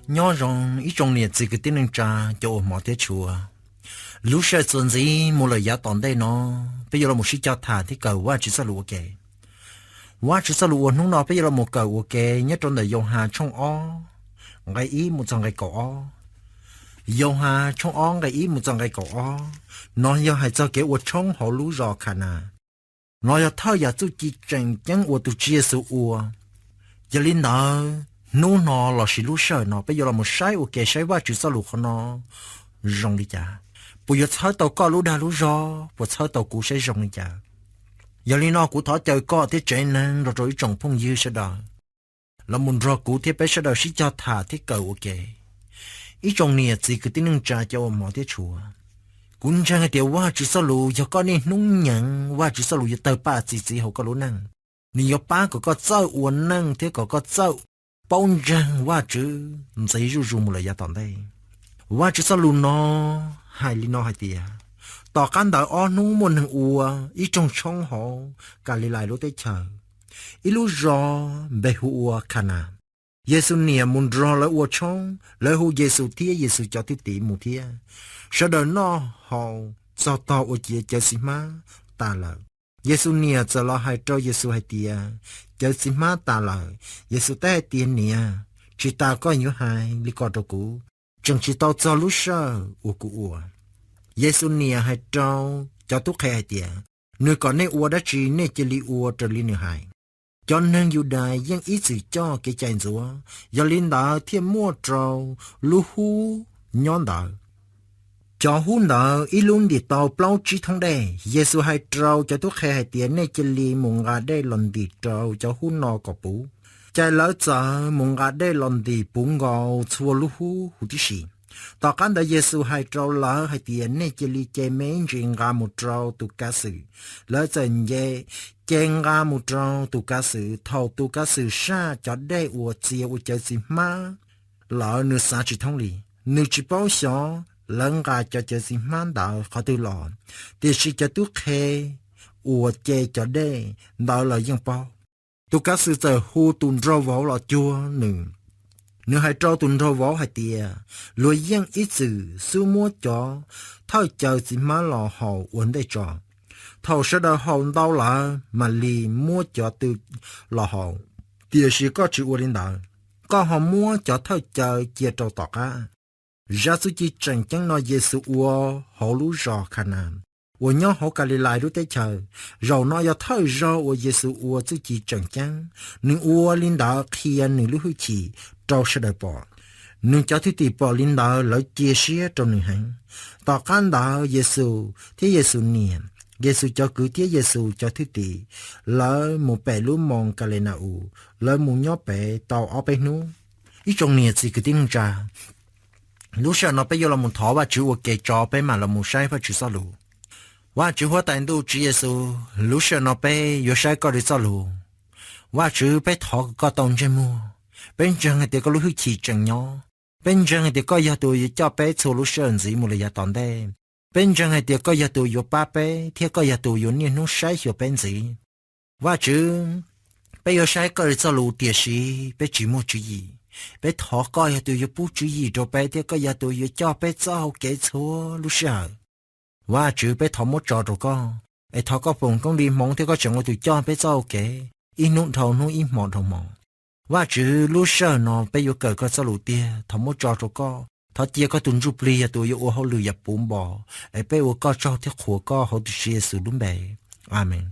nhỏ rong ít trong nhiệt gì cái tiếng anh cha cho mỏ té chùa lúc sau xuân gì mua lời giá tòn đây nó bây giờ là một sĩ cho thả thì cầu qua chỉ sao lúa kề qua chỉ sao lúa nung nó bây giờ là một cầu kề nhất trong đời dòng hà trong ó ngày ý một dòng ngày cỏ dòng hà trong ó ngày ý một dòng ngày cỏ nó giờ hay cho cái ở trong họ lú rò khả nà nó giờ thao giờ tu chỉ tranh chẳng ở tu chia số ua giờ linh đó nô nó là sĩ lú sợ nó bây giờ là một sai ok sai qua chỉ sao lúa nó rong đi chả bây giờ tháo tàu có lú đa lú rò và tháo tàu cũ sẽ rong đi chả giờ linh nó cũ tháo chơi có thế chạy nên rồi trồng phong dư sẽ đỡ là muốn rò cũ thế bé sẽ đỡ sĩ cho thả thế cầu ok ý trong này chỉ cứ tin trả cho mọi thế chùa cũng chẳng hay điều qua chỉ sao lú giờ có nên nung nhận qua chỉ sao lú giờ tờ ba chỉ hậu có lú năng nếu ba có dâu uốn năng thế có dâu bông răng qua chữ giấy ru một lời giá tòn đây qua chữ sao lú nó hai li nó hai tia tỏ can đợi o nung muốn hàng ua ý trong họ cả li lại lú tới chờ ý lú rò bề ua khana Giêsu nia muốn rò lại ua trong lại hu Giêsu cho tiếp tỷ một thia sau đó nó họ sao tao ua chia cho xí má ta là Giêsu nia cho lo hai trâu Giêsu hai tia cho xí má ta là Giêsu ta hai tia nia chỉ ta có nhiều hai li có trâu cũ chẳng chỉ tao cho lúc sau ua cũ ua Giêsu nia hai trâu cho túc hai tia người còn nên ua đã chỉ nên chỉ li ua trở li nửa hai cho nên dù đại dân ý sự cho cái chạy rùa giờ linh đạo thiên mua trâu lu hu nhon đạo cho hun đạo ý luôn đi tàu plau chi thông đây Giêsu hai trâu cho tôi khai hai tiền này chỉ li mùng gà đây lần đi trâu cho hun nọ có bú chạy lỡ giờ mùng gà đây lần đi bú ngầu chua lu hu hu tí xì tao can đã Giêsu hai trâu lỡ hai tiền này chỉ li chạy mấy chuyện gà một trâu tụ cá sự lỡ giờ nhẹ chèn gà một trâu tụ cá sự thầu tụ cá sự xa cho đây ủa chia ủa chơi gì mà lỡ nửa xa chỉ thông lý nửa chỉ bao xó lỡ gà cho chơi gì mà đạo khó từ lọ thì chỉ cho tụ khe ủa chơi cho đây đạo là dân bao tụ cá sự giờ hu tụn rau vỏ là chua nửa hai trâu tụn rau vỏ hai tia lùi dân ít sự su mua cho thôi chơi gì mà lọ hậu uốn đây trò thầu sẽ đào hậu đau là mà lì mua cho từ lò hậu tiền sĩ có chịu uống đạo có họ mua cho thâu chờ chia trâu tọt á ra số chi chẳng chẳng nói Giêsu ua hậu lú rò khả năng ua nhớ hậu cả lì lại lúc tới chờ rồi nói cho thâu rò ua Giêsu ua số chi chẳng chẳng nhưng ua linh đạo khi anh nửa lúc hư chỉ trâu sẽ đợi bỏ nhưng cho thứ tỷ bỏ linh đạo lấy chia sẻ trong nửa hành tọt can đạo Giêsu thế Giêsu niệm Giêsu cho cứ tiếc Giêsu cho thứ tỷ lỡ một bè lúa mòn cả lên nào lỡ một nhóc bè tàu ở bênนู้ít trong này chỉ cứ tiếng trà lúc sau nó bây giờ là một thỏ và chữ ok cho bên mà là một sai và chữ sao lù và chữ hóa tại đâu chữ Giêsu lúc sau nó bây giờ sai có đi sao lù và chữ bây thỏ có tông trên mua bên trong thì có lúc chỉ chẳng nhau bên trong thì có giờ tôi cho bé số lúc sau gì một là giờ tòn đây bên trong hay tiệc có giờ tụ yếu ba bé thiệt có giờ tụ yếu niên nó sai hiểu bên gì và chứ bây giờ sai có cho lù tiệt sĩ bé chỉ mua chữ gì bé thọ có giờ tụ yếu bút chữ gì rồi bé thiệt có giờ tụ yếu cho bé cho cái số lúc sau và chứ bé thọ một trò rồi con ai thọ có vùng công đi mong thiệt có chẳng có tụ cho bé cho cái in nút thầu nó in mòn thầu mòn và chứ lúc sau nó bé giờ cởi có cho lù tiệt thọ một trò rồi con thọ tiệt có tuần rụp lì tụi yêu họ lười dập bún bò ai bé ô có cho thiết khổ có họ tự chia sẻ đúng bề amen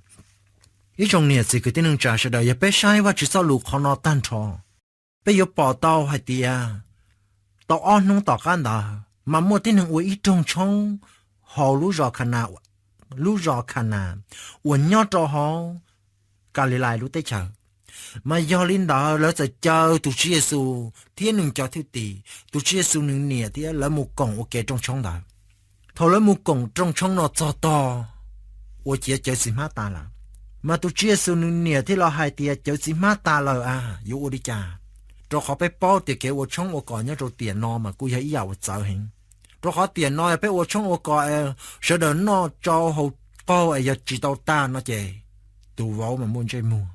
ý trong này chỉ cái tiếng năng trả sẽ đợi bé sai và chỉ sao lù khó nó tan trò bé yêu bỏ tao hay tiệt tao ăn nông tao can đã mà mua tiếng năng ý trong họ lú rò khả nào uốn nhót cho họ cả lại lú tới chờ mà do linh đạo lỡ sẽ chờ tụi chia su thiên đừng cho thứ tỷ tụi chia su nương nè thì lỡ một cổng ok trong đó thầu lỡ một cổng trong nó to to ô chia chơi xí má ta là mà tụi chia su nương nè thì lo hai tia chơi xí má ta là à yêu ô đi cha rồi họ phải bao tiền cái ô trong ô cỏ nhá rồi tiền nó mà cứ thấy giàu giàu hình rồi họ tiền nó phải ô trong ô cỏ sợ đỡ nó cho hậu bao ấy giờ chỉ tao ta nó chơi tụi vợ mà muốn chơi mua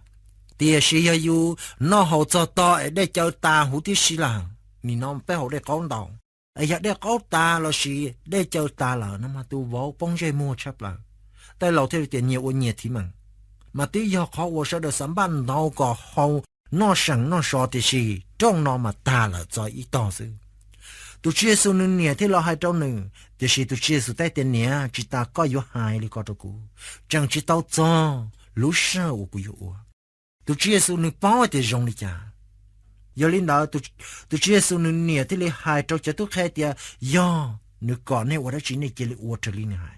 tiền sĩ yêu nó hậu cho to để cho ta hú tí xí là nì nó bé hậu để con đầu ấy giờ để có ta là gì để chơi ta là nó mà tu võ bông dây mua chấp là tại lâu theo tiền nhiều nhiệt thì mà tí giờ khó của sẽ được sắm ban đầu có hậu nó sẵn nó sợ thì gì trong nó mà ta là cho ít to chứ tu chia số nương nhẹ thì là hai trong nương thì chỉ tu chia số tay tiền nhẹ chỉ ta có yếu hai đi có đâu cũ chẳng chỉ tao cho lúc sau của yếu tu chia số nương bao thì dùng đi chả giờ linh đạo tu chia số nương nhẹ thì là hai trong chỉ tu khai thì do nương còn này ở đó chỉ này chỉ là uất trở linh hai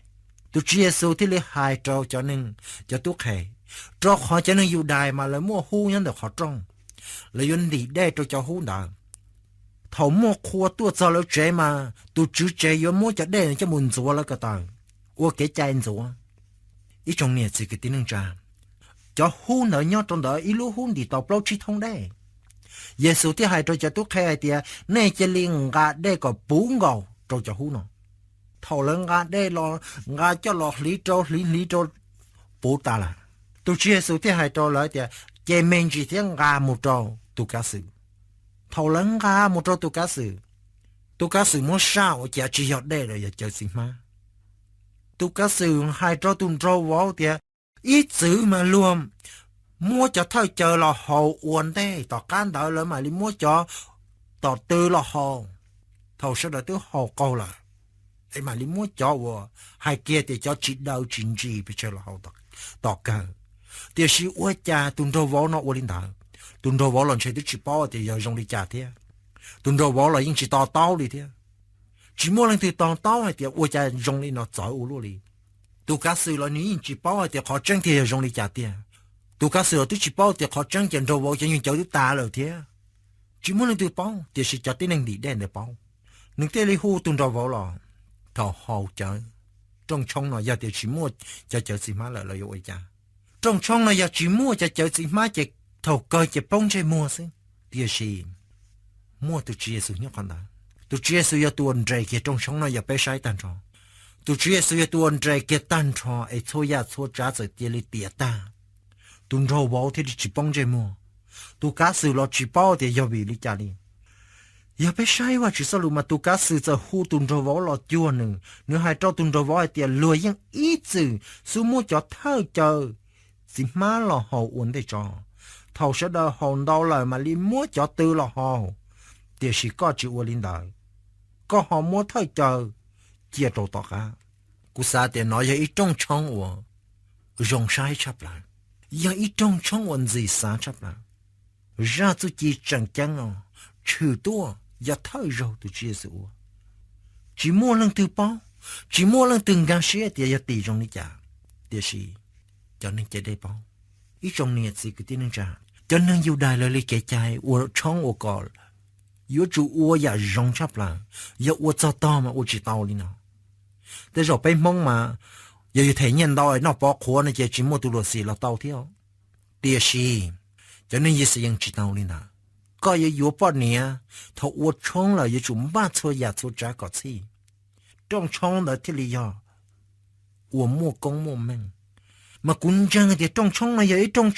tu chia số thì là hai trong cho nên cho tu khai cho họ cho nên yêu đài mà lại mua hú nhân được họ trong là yên đi đây cho hú đạo thầu mua khoa tua cho nó chế mà tu chữ chế yo mua cho đây cho muốn做了个当我给家人做一种呢这个的能着cho hú nợ nhau trong đó ít lúc hú đi tàu bao chi thông đây耶稣ที่ให้cho tu khai thì này chỉ liên gà đây có bốn ngầu cho hú nó thầu lớn gà đây lo gà cho lo lý cho bố ta là tu耶稣ที่ให้cho lại thì chế mình chỉ tiếng gà một trâu tu cá sự thầu lớn gà một trâu tu cá sự mua sao chả chỉ học đây rồi chờ gì mà tu cá sự hai trâu võ thì ít chữ mà luôn mua cho thôi chờ là hậu uốn đây tỏ can đỡ lại mà đi mua cho tỏ tư là hậu thầu sẽ đợi tới hậu câu là để mà đi mua cho vợ hai kia thì cho chỉ đâu chính gì bây giờ là hậu tỏ cờ thì sĩ uốn cha tuần trâu võ nó uốn linh thở tuần trâu võ lần chơi tới chỉ bao thì giờ dùng đi trả thế tuần trâu võ là những chỉ tao đi thế chỉ mua lần thì tao hay thì uốn cha dùng đi nó giỏi uốn luôn đi tu cá sư là những chỉ bao thì họ tranh thì dùng đi trả tiền tu cá sư tu chỉ bao thì họ tranh tiền trâu võ cho những cháu ta rồi thế chỉ muốn lần từ bao thì sẽ cho tới năng đi đen để bao những cái lý hưu tuần trâu võ là thọ hậu chơi trong nó giờ thì chỉ mua cho gì má lại là uốn cha trong nó giờ chỉ mua cho gì má chỉ thầu coi chỉ bông chơi mua xí thì gì mua từ chia sự nhóc con đó từ chia sự tuần trời kia trong nó giờ bé sai tàn trò tu chia sẻ tuần trời kia tan trò ấy thôi ya thôi trả sự tiền lý tiệt ta tuần trâu bảo thì chỉ bông chơi mua tu cá sấu lo chỉ bao thì giờ bị lý trả đi giờ bé sai quá chỉ sao mà tu cá sấu giờ hu tuần trâu bảo lo chua nữa hai trâu tuần trâu bảo tiền lười yang ít chữ số mua cho thơ chờ gì má lo hậu uốn để cho thầu sẽ đợi hồn đau lời mà li mua cho tư lo hậu thì chỉ có chịu uốn linh đời có họ mua thơ chờ chia trâu tọt cả, cú sa tiền nói giờ ít trong trong của, rong sai chấp lại, giờ ít trong trong quần gì sa chấp lại, ra tu chỉ chẳng chẳng à, trừ tua, giờ thay rồi tu chia sẻ, chỉ mua lần từ bao, chỉ mua lần từng gan xe thì giờ tỷ trong này trả, thì gì, cho nên chạy đây bao, ít trong này gì cái tiền trả, cho nên yêu đại lời kể chạy, ở trong ở cỏ, yêu chủ ở giờ rong chấp lại, giờ ở cho to mà ở chỉ tao đi nào. Thế rồi bây mong mà giờ thể nhận đó nó bỏ khóa này chỉ mua tu lô xì là tao theo địa xì cho nên như sự chỉ tao đi nào có yếu bao nhiêu thầu uất trong là chúng ba thôi nhà thôi trả có gì trong trong là thế lý do mua công mua mình mà cũng chẳng thì trong là vậy trong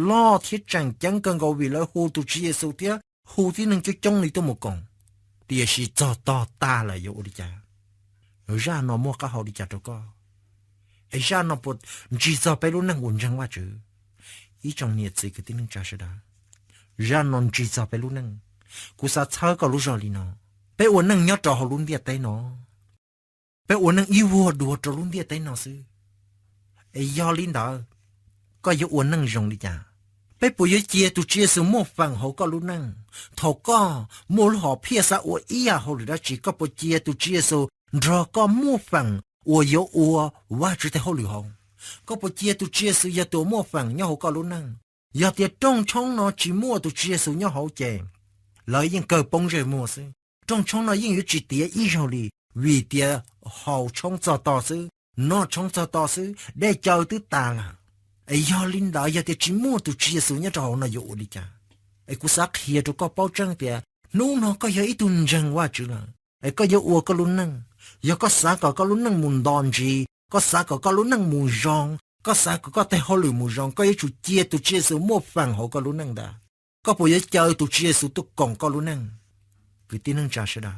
lo thiết chẳng cần gọi vì là hồ tu chỉ số thế hồ thì nên cho trong này tôi một con địa xì cho to ta là yếu đi cha ra nó mua cá hậu đi chặt cho co, ấy ra nó bột chỉ cho bé luôn năng quần trăng quá chứ, ý trong nhiệt gì cái tiếng năng trả sẽ đã, ra nó chỉ cho bé luôn năng, cú sa thở có lúc rồi đi nó, bé uốn năng nhớ trò họ luôn biết tay nó, bé uốn năng yêu vua đùa trò luôn biết tay nó xứ, ấy do lính đó, có yêu uốn năng rong đi chả, bé bùi yêu chia tu chia sự mua phần họ có luôn năng, thầu có mua họ phía sau uốn ý à họ đó chỉ có bùi chia tu chia sự rồi có mua phần uo yếu uo và chỉ thấy họ lừa họ có bộ chia tu chia sự giờ tu mua phần nhau họ có luôn năng giờ tiệt trong nó chỉ mua tu chia sự nhau họ chè lợi những cơ bông rồi mua sự trong nó những chỉ tiệt ít rồi đi vì tiệt họ trong cho to sự nó trong cho to sự để chơi tứ ta là ấy do linh đạo giờ tiệt chỉ mua tu chia sự nhau cho họ nó dụ đi cha ấy cú sắc hier tu có bao trăng tiệt nó có giờ ít tuần răng quá chứ là ấy có giờ uo có luôn năng giờ có xã có lúc năng muốn đòn gì có xã có lúc năng muốn rong có xã có thể họ lười muốn rong có chủ chia sự mua phần họ có lúc năng đã có bây giờ chơi tụ chia sự tụ còn có lúc năng cứ tin nâng trả sẽ đã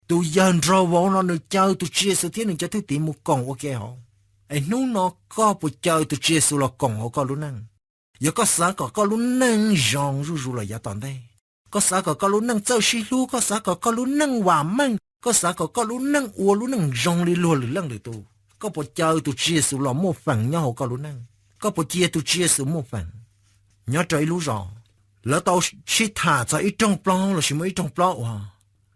tụ dân rau võ nó được chơi tụ chia sự thiên nâng cho thứ tìm một còng ok họ ấy nó có bộ chơi tụ chia sự là còng họ có luôn nâng giờ có xã có luôn nâng rong ru là giá toàn đây có xã có luôn nâng châu xí lu có xã có luôn nâng hòa măng có xã có luôn nâng ua luôn nâng rong đi luôn lử lăng lử tụ có bộ chơi tụ chia sự là một phần nhau họ có luôn nâng có bộ chia tụ chia sự một phần nhớ trời lú rõ lỡ tao chỉ thả cho ít trong plau là chỉ mấy trong plau à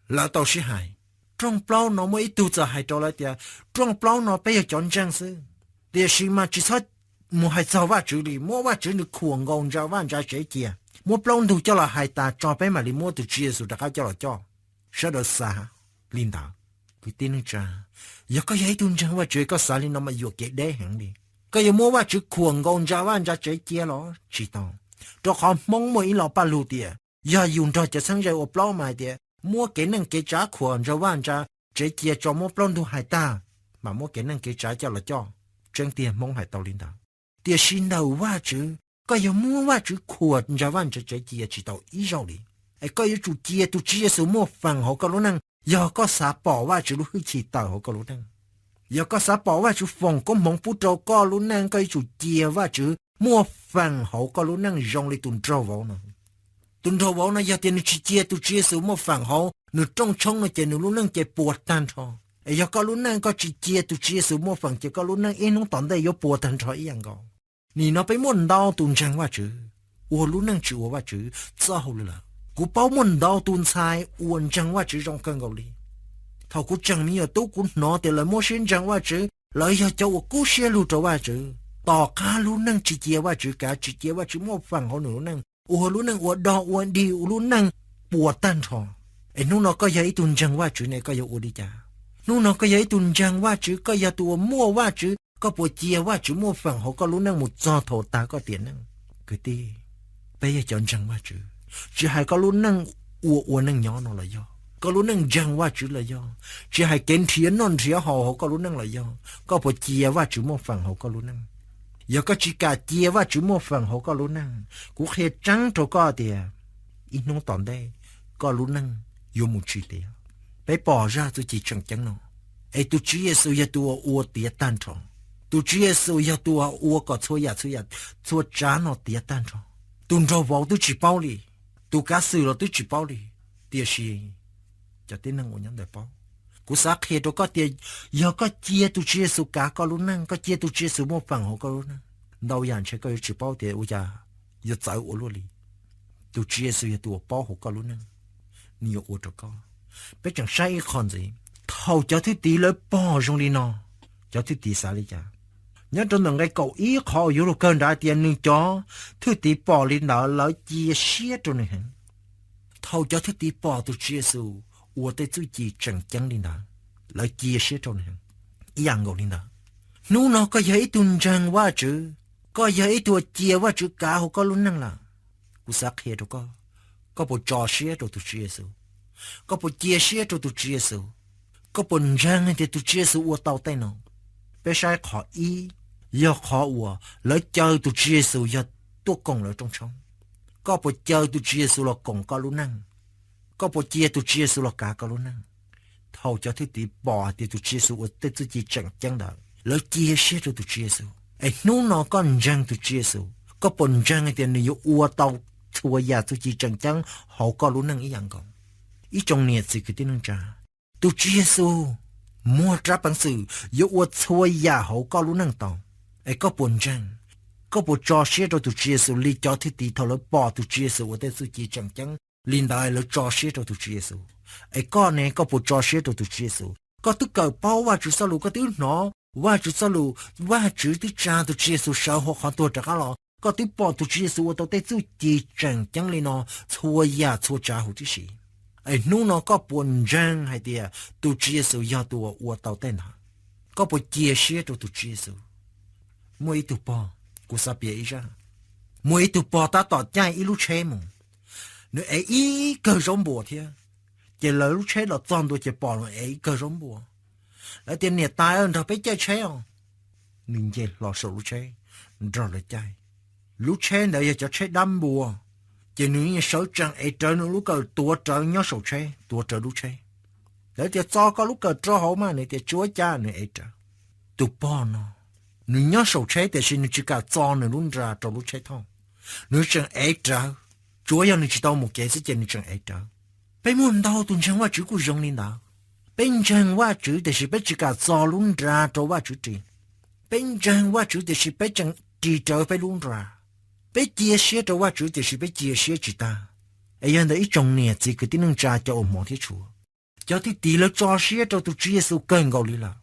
lỡ tao chỉ hại trong plau nó mới tu cho hại cho lại tiệt trong plau nó bây giờ chọn trang sư tiệt chỉ mà chỉ sao mua hại sao vắt chữ đi mua vắt chữ được cuồng ngon ra vắt ra chế kia mua plau tu cho là hại ta cho bé mà đi mua từ chia số đã cho là cho sao được xa linh đạo cái tin cha giờ có giấy tuân trang vắt chữ có xa linh nó mà vừa kể đế hàng đi cái giờ mua vắt chữ cuồng ngon ra vắt ra chế kia đó chỉ tao cho họ mong mỗi lọ ba lù tiệt giờ dùng cho sang rồi ở plau mà tiệt mua cái năng cái trả khoản cho van trả chế kia cho mua plon thu hải ta mà mua cái năng cái trả cho là cho chân tiền mong hải tàu linh đạo tiền xin đầu va chứ có yêu mua va chứ khoản cho van trả chế kia chỉ tàu ý rồi đi ai có yêu chủ kia tu chia số mua phần họ có lúc năng giờ có xã bỏ va chứ lúc chỉ tàu họ có lúc năng giờ có xã bỏ va chứ phòng có mong phút trâu có lúc năng có yêu chủ kia va chứ mua phần họ có lúc năng rong đi tuần trâu vào nè tuần trâu vào nó giờ tiền chỉ chia tu chia số mua phần họ nửa trong nó chỉ nửa lúc năng chỉ bùa tan thôi, ấy giờ có lúc năng có chỉ chia tu chia số mua phần chỉ có lúc năng yên không tận đây có bùa tan thôi yên go, nì nó phải muốn đau tuần trăng quá chứ, lúc năng chịu quá chứ, sao hậu là, cú bao muốn đau tuần sai, trăng quá chứ trong cơn gầu đi, thầu cú chẳng mi ở tú cú nó thì là mua xin trăng quá chứ, lại giờ cho cú xe lưu trở quá chứ, tỏ cả lúc năng chỉ chia quá chứ cả chỉ chia quá chứ mua phần họ nửa năng, lúc năng đau đi lúc năng bùa tan thôi. Ấy nó có giấy tuần trăng qua chữ này có giấy đi chả nó có giấy tuần trăng qua chữ có giấy tuần mua qua chữ có bộ chia qua chữ mua phần họ có lúc năng một do thổ ta có tiền năng cái ti bây giờ chọn trăng qua chữ chỉ hay có lúc năng năng nhỏ nó là do có lúc năng trăng qua chữ là do chỉ hay kiến thiến non thiến họ có lúc năng là do có bộ chia qua chữ mua phần họ có lúc năng giờ có chỉ cả chia qua chữ mua phần họ có lúc năng cũng khi trắng cho có tiền ít nó tòn đây có lúc năng yêu một chi tiết, phải bỏ ra tôi chỉ chẳng chẳng nào, ấy tôi chỉ là sự ua tiệt tan tròn, tôi chỉ là sự ua có xua trả nó tiệt tan tròn, tuần trâu vào tôi chỉ bao đi, tôi cá sự là tôi chỉ bao đi, tiệt gì, cho tới năng của nhân đại bao, cú sáng khi tôi có tiền, giờ có chia tôi chỉ là sự cá có luôn năng, có chia tôi chỉ là sự mua phần họ có luôn năng, đâu dàn sẽ có chỉ bao tiền, ui cha, giờ chạy ua luôn đi, tôi chỉ là sự bao họ có luôn năng. Nhiều ô tô có, bây chẳng sai còn gì, thầu cho thứ tí lấy bỏ trong đi nó, cho thứ tí sao đi chả, nhớ trong lần cái cậu ý họ yếu được cơn đã tiền nương cho, thứ tí bỏ lên đó lấy chia sẻ cho này hả, thầu cho thứ tí bỏ từ chia số, ô tô thứ gì chẳng chẳng đi đó, lấy chia sẻ cho này hả, yang ngồi đi đó, nó có giấy tuần trăng quá chứ, có giấy tuần chia quá chứ cả họ có luôn năng là, cú sắc hết rồi có bộ trò xe cho tụi chia số, có bộ chia xe cho tụi chia số, có bộ răng thì tụi chia số tàu tay nào, bây giờ khó ý, giờ khó lấy chơi tụi chia số giờ tôi còn ở trong, có bộ chơi tụi chia số là còn có luôn năng, có bộ chia tụi chia số là cả có luôn năng, thầu cho thứ tí bỏ thì tụi chia số tụi chỉ chẳng chẳng đợi, lấy chia xe cho tụi chia số, ấy nó có răng tụi chia số, có bộ răng thì nhiều tàu thua nhà tôi chỉ chẳng chẳng họ có lúc năng ý dạng còn ý trong nhiệt sự cái tiếng trả tôi chia số mua trả bằng sự yếu thua nhà họ có lúc năng tàu ấy có buồn răng có bộ trò xe rồi tôi chia số lý cho thứ tí thầu lấy bỏ tôi chia số ở đây tôi chỉ chẳng chẳng liên đại lấy trò xe rồi tôi chia số ấy có này có bộ trò xe rồi tôi chia số có tức cờ bao qua chữ sao lù có tiếng nó qua chữ sao lù qua chữ tiếng trả tôi chia số sao họ hoàn toàn trả lo có tí bỏ tụi chia số tao tới tụi chỉ chẳng chẳng lên nó thua ya thua trả hụt chứ gì ấy nó có buồn răng hay tiệt tụi chia số ya tụi tao tên hả có buồn chia sẻ cho tụi chia số mỗi tụi bỏ của sao bị ra mỗi tụi bỏ ta tỏ chạy ít lúc chơi mà nếu ấy ít cơ giống bùa thế chỉ là lúc chơi là toàn tụi chỉ bỏ rồi ấy cơ giống bùa ở tiền nhiệt tai hơn thằng biết chơi không mình chỉ lo sợ lúc chơi rồi là chơi lúc chơi này cho chơi đâm bùa chỉ nếu như sáu trăm ấy trở nữa lúc cờ tua trở nhớ sầu chơi tua trở lúc chơi để thì cho có lúc cờ cho hậu mà này thì chúa cha này ấy trở tụ bao nó nếu nhớ sầu chơi thì xin chỉ cả cho nữa luôn ra trong lúc chơi thôi nếu chẳng ấy trở chúa yêu nên chỉ tao một cái sự chân chẳng ấy trở bây muốn đau tuần chẳng qua chữ của dòng linh đạo bên chẳng qua chữ thì chỉ biết chỉ cả cho luôn ra trong qua chữ tiền bên chẳng qua chữ thì chỉ biết chẳng chỉ trở phải luôn ra bé chia sẻ cho qua chữ thì sẽ bé chia sẻ chỉ ta, ấy anh đấy trong nhà chỉ cái tiếng trả cho ông mỏ thiết chúa, cho thì tỷ lệ cho sẻ cho tụi chia số cân gạo đi là,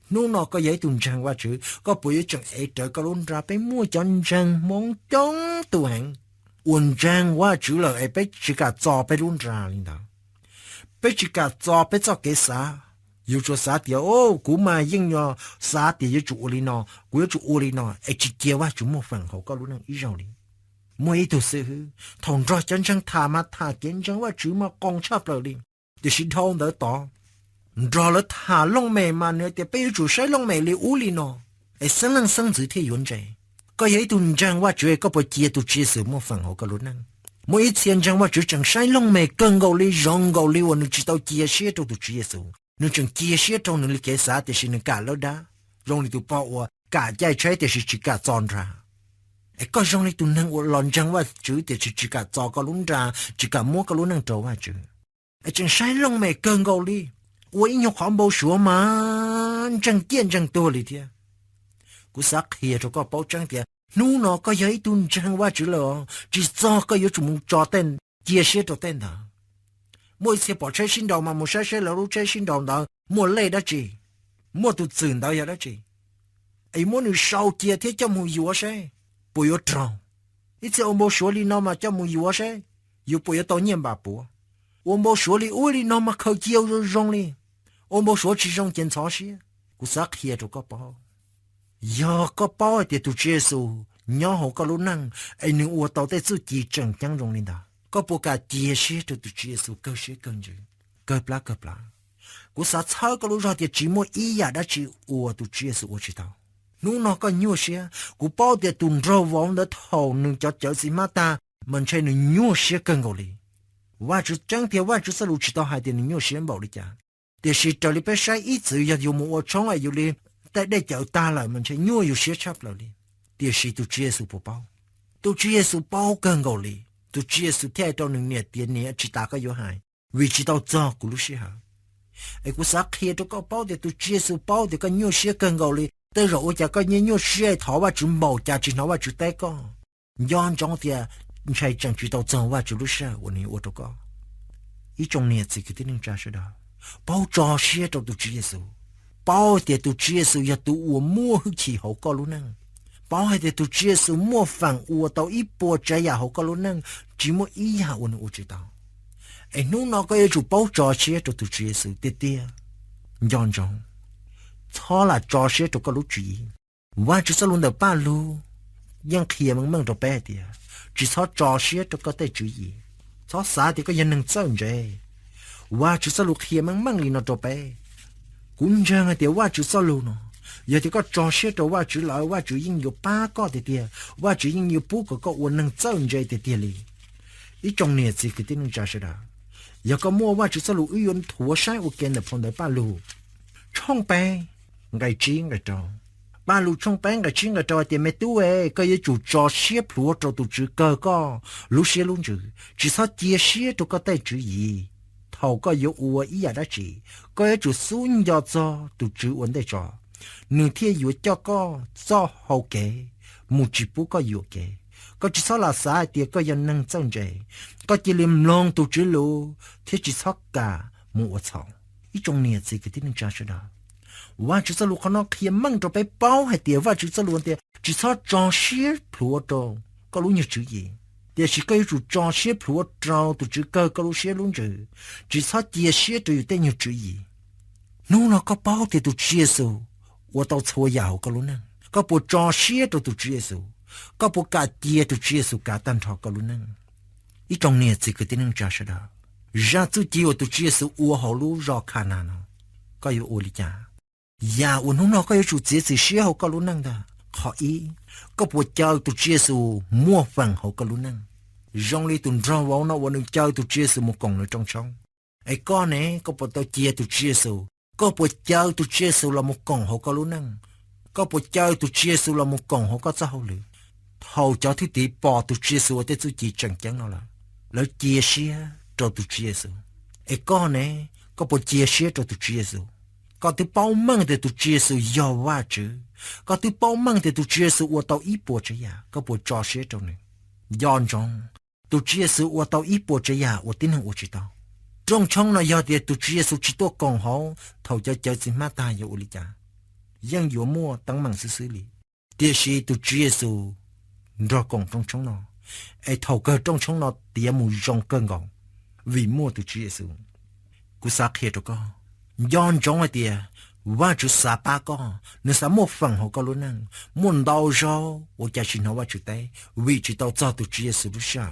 nô nó có giấy tuần trang qua chữ, có buổi chẳng ấy trở có luôn ra bé mua chân trang mong chống tụ hàng, uốn trang qua chữ là ấy bé chỉ cả cho bé luôn ra linh đạo, bé chỉ cả cho bé cho cái啥. yêu cho xã thì cú mà nhưng nhờ xã thì yêu chủ li nó cú yêu chủ li nó ấy chỉ kiaว่าchúng một phần họ có lúc năng ý rồi đi mỗi thứ sự thằng ra chân chân thà mà thà kiến chânว่าchữ mà con chấp rồi đi thì xin thong đỡ tỏ rồi là thà lông mày mà nữa thì bây chủ sai lông mày li li nó ấy sinh năng sinh tử thì yuan trái có ấy tuần chânว่าchữ có bao chia tu chia sự một phần họ có lúc năng mỗi thiên chânว่าchữ chẳng sai lông mày cần gầu li rong gầu liวันchỉ tao chia sẻ tu chia sự nếu chẳng chia sẻ trong những cái xã thì xin cả lỡ đá, rồi thì tụi bảo cả giải trái thì chỉ cả chọn ra, có trong này tụi năng lòn chẳngว่าchữ thì chỉ cả chọn cái luôn ra, chỉ cả mua cái luôn năng trâuว่าchữ, chẳng sai lông mày cơn gầu đi, tôi nhóc họ bao số mà chẳng tiền chẳngตัวเลยthế, cú sắc hier cho có bao chẳng thế, nu nó có giấy tụi chẳngว่าchữ là chỉ cho có yếu chúng cho tên chia sẻ cho tên đó. Mỗi次bỏ trái sinh đầu mà một sai là lúc trái sinh đầu đó mua lấy đó chị mua tụt zừng đó đó chị ấy mua nữ sau kia thế cho mua yếu sai bùi yếu tròn ít giờ ông bố số li nó mà cho mua yếu sai yếu bùi yếu tao nhiên bà bố ông bố số li ui li nó mà khâu chiêu rồi rong li ông bố số chỉ rong chân chó xí cú sắc kia cho có bao giờ có bao thì tụi chia số nhỏ họ có lúc năng ấy nữ uo tao tới sự chỉ chẳng chẳng rong li đó có bộ cả chia sẻ cho tụi chia số cơ sẻ cần chứ cơ plá cú sa cháo có lúc ra thì chỉ mua ý ya đã chỉ ủa tụi chia số chỉ tao nú nó có nhiều sẻ cú bao thì tụi rau vòng đã thầu nương cho gì mà ta mình chơi nương nhiều sẻ cần gọi điว่าจะจังเทียว่าจะสรุปจิตเอาให้เดี๋ยวนี้เสียงบอกเลยจ้ะแต่สิจะเลยไปใช้อีสื่ออยู่มัวช่องอยู่เลยแต่ได้เจ้าตาเลยมันใช่nhiềuอยู่เสียชับเลยเดี๋ยวสิตัวเจี๊ยสุปเป้าตัวเจี๊ยสุเป้าเกินกว่าเลยตัวเจี๊ยสุแท้ตัวหนึ่งเนี่ยเดี๋ยวนี้จิตตาก็อยู่หายวิจิตเอาจ้ากูรู้เสียหาไอ้กูสักเฮียตัวก็เป้าเดี๋ยวตัวเจี๊ยสุเป้าเดี๋ยวก็nhiềuเสียเกินกว่าเลยแต่เราจะก็nhiềuเสียถอว่าจุ่มเบาจะจิตเอาว่าจุดแต่ก็ย้อนจ้องเดียใช่จังจุดเอาจังว่าจุดรู้เสียวันนี้ว่าตัวก็อีจงเนี่ยสิคือที่นึงจ้าเสียดาเป้าจ่อเสียตัวตัวเจี๊ยสุเป้าเดี๋ยวตัวเจี๊ยสุอย่าตัววัวมั่วหึขี้เขาก็รู้นั่งเป้าให้เดี๋ยวตัวเจี๊ยสุมั่วฝั่งวัวตัวอีปวดใจอย่าเขาก็รู้นั่งจีมั่วอีหาวันนี้ว่าจุดเอาไอ้นู้นเราก็ยังจุดเป้าจ่อเสียตัวตัวเจี๊ยสุเตี้ยย้อนจ้องท้อละจ่อเสียตัวก็รู้จีว่าจะสลุนเดป้ารู้ยังเขียมึงตัวแป้เดียchỉ sao trò xía cho có thể chữ gì, sao xa thì có dân năng sao vậy,ว่าchỉ sao lục hiểm mang lì nó cho bé, cũng chẳng là điềuว่าchỉ sao lục nó, giờ thì có trò xía choว่าchỉ lạiว่าchỉ yên nhiều ba có thì tiệt,ว่าchỉ yên nhiều bố có uốn năng sao vậy thì tiệt lì, ý trong này thì cái tiếng trả sẽ đó, giờ có muaว่าchỉ sao lục ý yên thua sai ở kia là phong đại ba lục, trong bé, ngày chi ngày trò. Ba lù trong bánh cái chuyện cái trò thì mấy đứa ấy cái chủ trò xếp lúa cho tụi chữ cơ có lú xếp luôn chữ chỉ sao chia xếp tụi có tay chữ gì thầu có yếu ua ý à đó chỉ cái chủ xuống do cho tụi chữ vấn đề trò nửa thiên yếu cho có do hậu kế một chỉ bố có yếu kế có chỉ sao là sai thì có dân năng chân chạy có chỉ liềm long tụi chữ lú thế chỉ sao cả một chậu ý trong này gì cái tiếng trả cho đóว่าจุดสรุปเขาเนาะเขียนมั่งจะไปเป้าให้เดี๋ยวว่าจุดสรุปเดี๋ยวจุดสอจอเชียพลัวโตก็รู้อย่างจืดยี่เดี๋ยวสิก็อยู่จุดจอเชียพลัวโตตัวจืดก็รู้เชียรู้จืดจุดสอเจียเชียตัวอยู่แต่อย่างจืดยี่นู่นเราก็เป้าเดี๋ยวตัวเชียสูว่าตัวชัวยาวก็รู้นั่งก็ปวดจอเชียตัวเชียสูก็ปวดกาเจียตัวเชียสูกาตันทอก็รู้นั่งอีตรงนี้สิคือที่นั่งจ่าชดาจะจุดเจียวตัวเชียสูอัวเขารู้รอขนาดนั้นก็อยู่โอลิจาอย่าอุ่นหุ่นเราก็ยังจุดเสียเสียเขาก็รู้นั่งได้ขออีก็ปวดเจ้าตุเชียสูมั่วฟังเขาก็รู้นั่ง rong li tụn rong vào nó vẫn chơi tụi chia sự một cổng nữa trong trong ai con này có bộ tao chia tụi chia sự có bộ chơi tụi chia sự là một cổng họ có luôn năng có bộ chơi tụi chia sự là một cổng họ có sao lử hầu cho thứ tí bỏ tụi chia sự để tụi chỉ chẳng chẳng nó là lỡ chia sẻ cho tụi chia sự ai con này có bộ chia sẻ cho tụi chia sự có tụi bao măng để tụi chia sự giàu quá chứ có tụi bao măng để tụi chia sự của tao ít bộ chứ ya có bộ cho sẻ trong này giòn trong tụi chia sự của tao ít bộ chứ ya của tin của chỉ tao trong trong nó giờ thì tụi chia sự chỉ tôi còn hậu thầu cho chơi xin mát ta yêu lý chaยังอยู่มั่วตั้งมังซื้อๆเลยเดี๋ยวชีตุจีเยซูรอกงtrong trong nóไอ้thầu cơ trong trong nó tiệt mù rong cơn gọng vì muaตุจีเยซูกูสักเหตุก็ย้อนจงไอ้เดียว่าจุดสาปาก็เนื้อสามฝั่งเขาก็รู้นั่งมุ่งดาวจอว่าจะชินเขาว่าจุดใดวิจิตเอาเจ้าตุจีเยซูรู้ช่า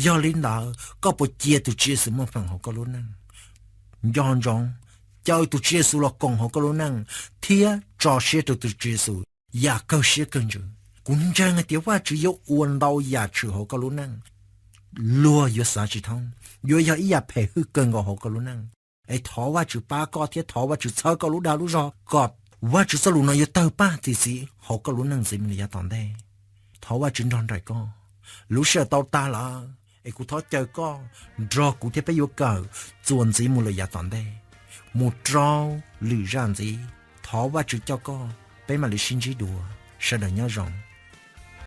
ยอลินดาก็ปวดเจียตุจีเยซูมุ่งฝั่งเขาก็รู้นั่งย้อนจงchơi tụi chia sẻ là cùng họ có luôn năng thia trò chuyện tụi chia sẻ ya câu chuyện cần chứ cũng chẳng cái điều qua chỉ có uốn đầu ya chữ họ có luôn năng lúa có sao chỉ thông có ya ý ya phải hư cần họ có luôn năng ai thọ qua chữ ba có thiết thọ qua chữ sáu có lúc đào lúc rồi có qua chữ sáu lúc nó có tao ba thì gì họ có luôn năng gì mình ya tòn đây thọ qua chữ non đại con lúc sau tao ta là ai cũng thọ chơi con rồi cũng thiết phải yêu cầu chuẩn gì mình ya tòn đây một trâu lử ràn gì thó qua chữ cho con bé mà lử xin chỉ đùa sẽ đợi nhớ rộng